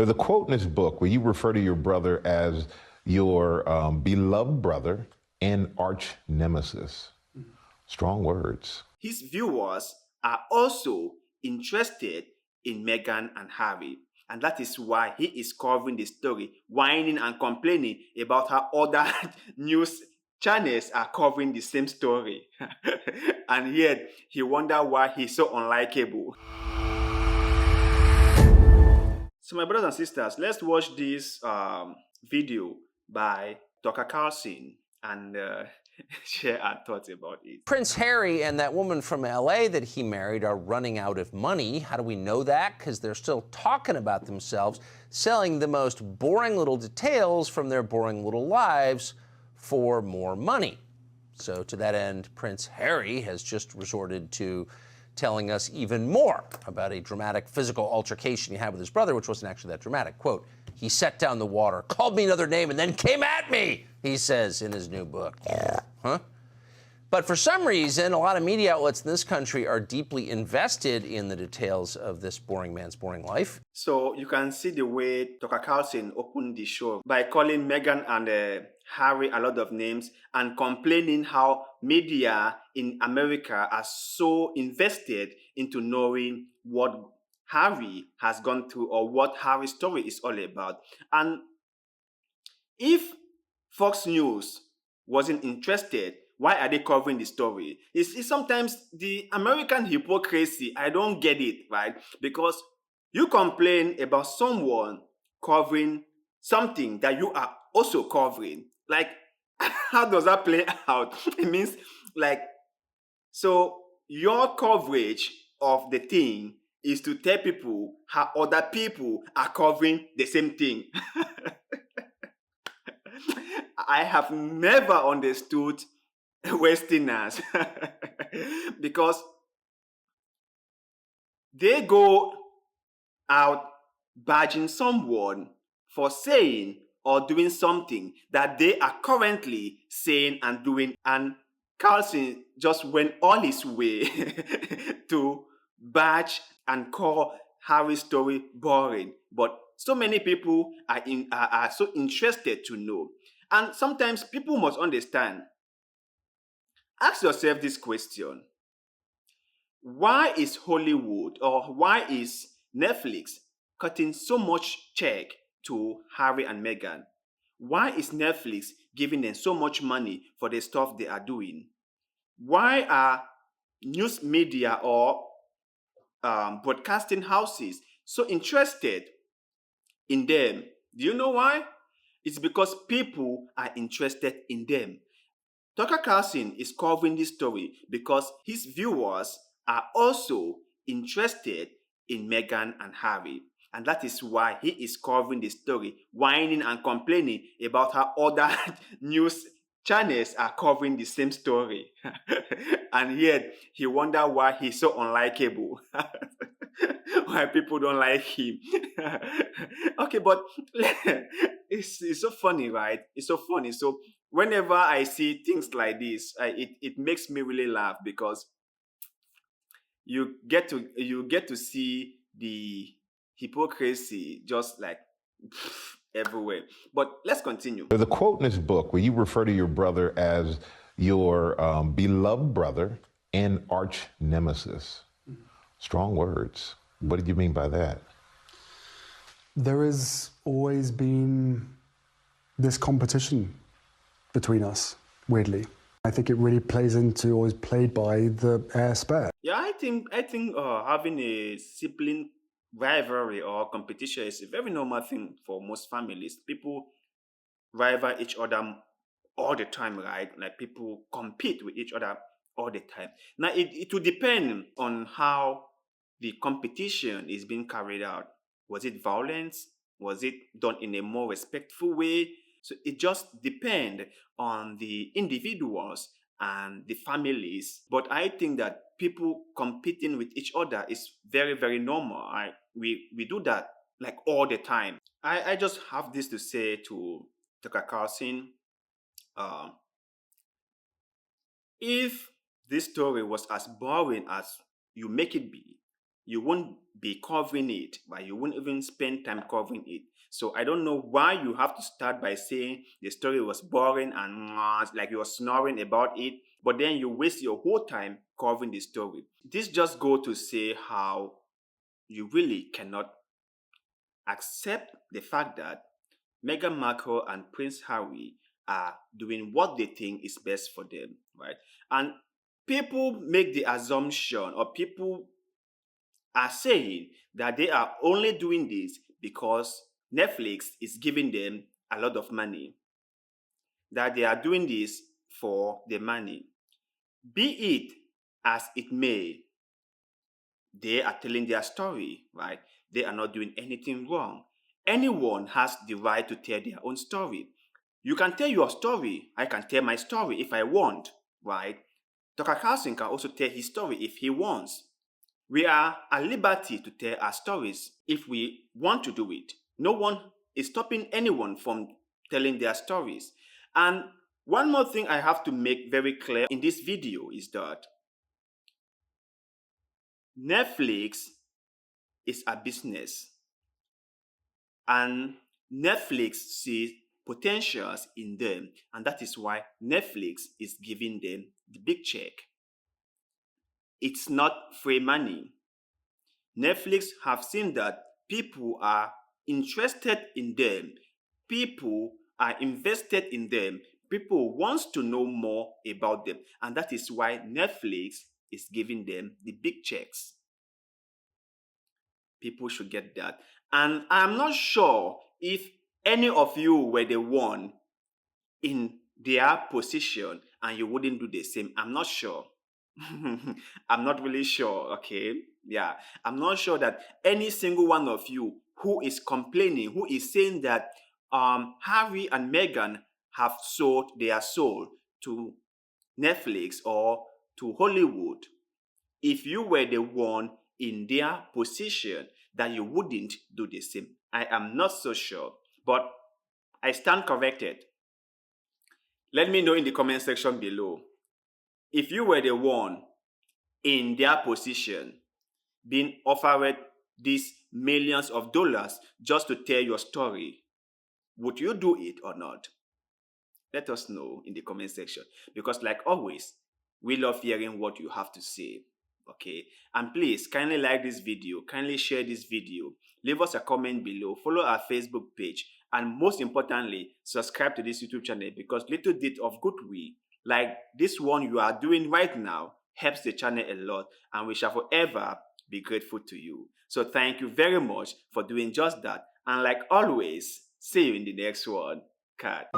There's a quote in this book where you refer to your brother as your beloved brother and arch nemesis. Strong words. His viewers are also interested in Meghan and Harry. And that is why he is covering the story, whining and complaining about how other news channels are covering the same story. And yet, he wonders why he's so unlikable. So my brothers and sisters, let's watch this video by Tucker Carlson and share our thoughts about it. Prince Harry and that woman from LA that he married are running out of money. How do we know that? Because they're still talking about themselves, selling the most boring little details from their boring little lives for more money. So to that end, Prince Harry has just resorted to telling us even more about a dramatic physical altercation he had with his brother, which wasn't actually that dramatic. Quote, "He set down the water, called me another name, and then came at me," he says in his new book. Huh? But for some reason, a lot of media outlets in this country are deeply invested in the details of this boring man's boring life. So you can see the way Tucker Carlson opened the show by calling Meghan and Harry a lot of names and complaining how media in America are so invested into knowing what Harry has gone through or what Harry's story is all about. And if Fox News wasn't interested, why are they covering the story? It's sometimes the American hypocrisy. I don't get it, right? Because you complain about someone covering something that you are also covering. Like, how does that play out? It means, like, so your coverage of the thing is to tell people how other people are covering the same thing. I have never understood Westerners because they go out badging someone for saying or doing something that they are currently saying and doing, and Carlson just went all his way to badge and call Harry's story boring. But so many people are so interested to know. And sometimes people must understand. Ask yourself this question. Why is Hollywood or why is Netflix cutting so much check to Harry and Meghan? Why is Netflix giving them so much money for the stuff they are doing? Why are news media or broadcasting houses so interested in them? Do you know why? It's because people are interested in them. Tucker Carlson is covering this story because his viewers are also interested in Meghan and Harry. And that is why he is covering the story, whining and complaining about how other news channels are covering the same story. And yet, he wonders why he's so unlikable. Why people don't like him. Okay, but it's so funny, right? It's so funny. So whenever I see things like this, it makes me really laugh because you get to see the hypocrisy just like everywhere. But let's continue. There's a quote in this book where you refer to your brother as your beloved brother and arch nemesis. Strong words. What did you mean by that? There has always been this competition between us, weirdly. I think it really plays into, or is played by, the heir spare. Yeah, I think having a sibling rivalry or competition is a very normal thing for most families. People rival each other all the time, right? Like people compete with each other all the time. Now it will depend on how the competition is being carried out. Was it violence? Was it done in a more respectful way? So it just depends on the individuals and the families. But I think that people competing with each other is very, very normal. We do that like all the time. I just have this to say to Tucker Carlson. If this story was as boring as you make it be, you won't be covering it, but you won't even spend time covering it. So I don't know why you have to start by saying the story was boring and like you're snoring about it, but then you waste your whole time covering the story. This just goes to say how you really cannot accept the fact that Meghan Markle and Prince Harry are doing what they think is best for them, right? And people make the assumption, or people are saying that they are only doing this because Netflix is giving them a lot of money, that they are doing this for the money. Be it as it may, they are telling their story, right? They are not doing anything wrong. Anyone has the right to tell their own story. You can tell your story. I can tell my story if I want, right? Tucker Carlson can also tell his story if he wants. We are at liberty to tell our stories if we want to do it. No one is stopping anyone from telling their stories. And one more thing I have to make very clear in this video is that Netflix is a business, and Netflix sees potentials in them, and that is why Netflix is giving them the big check. It's not free money. Netflix have seen that people are interested in them, people are invested in them, people wants to know more about them, and that is why Netflix is giving them the big checks. People should get that. And I'm not sure if any of you were the one in their position and you wouldn't do the same. I'm not sure. I'm not really sure, okay? Yeah, I'm not sure that any single one of you who is complaining, who is saying that Harry and Meghan have sold their soul to Netflix or to Hollywood, if you were the one in their position, that you wouldn't do the same. I am not so sure, but I stand corrected. Let me know in the comment section below. If you were the one in their position being offered these millions of dollars just to tell your story, would you do it or not? Let us know in the comment section, because like always, we love hearing what you have to say. Okay, and please kindly like this video, kindly share this video, leave us a comment below, follow our Facebook page, and most importantly, subscribe to this YouTube channel, because little bit of goodwill like this one you are doing right now helps the channel a lot, and we shall forever be grateful to you. So thank you very much for doing just that, and like always, see you in the next one. Cut.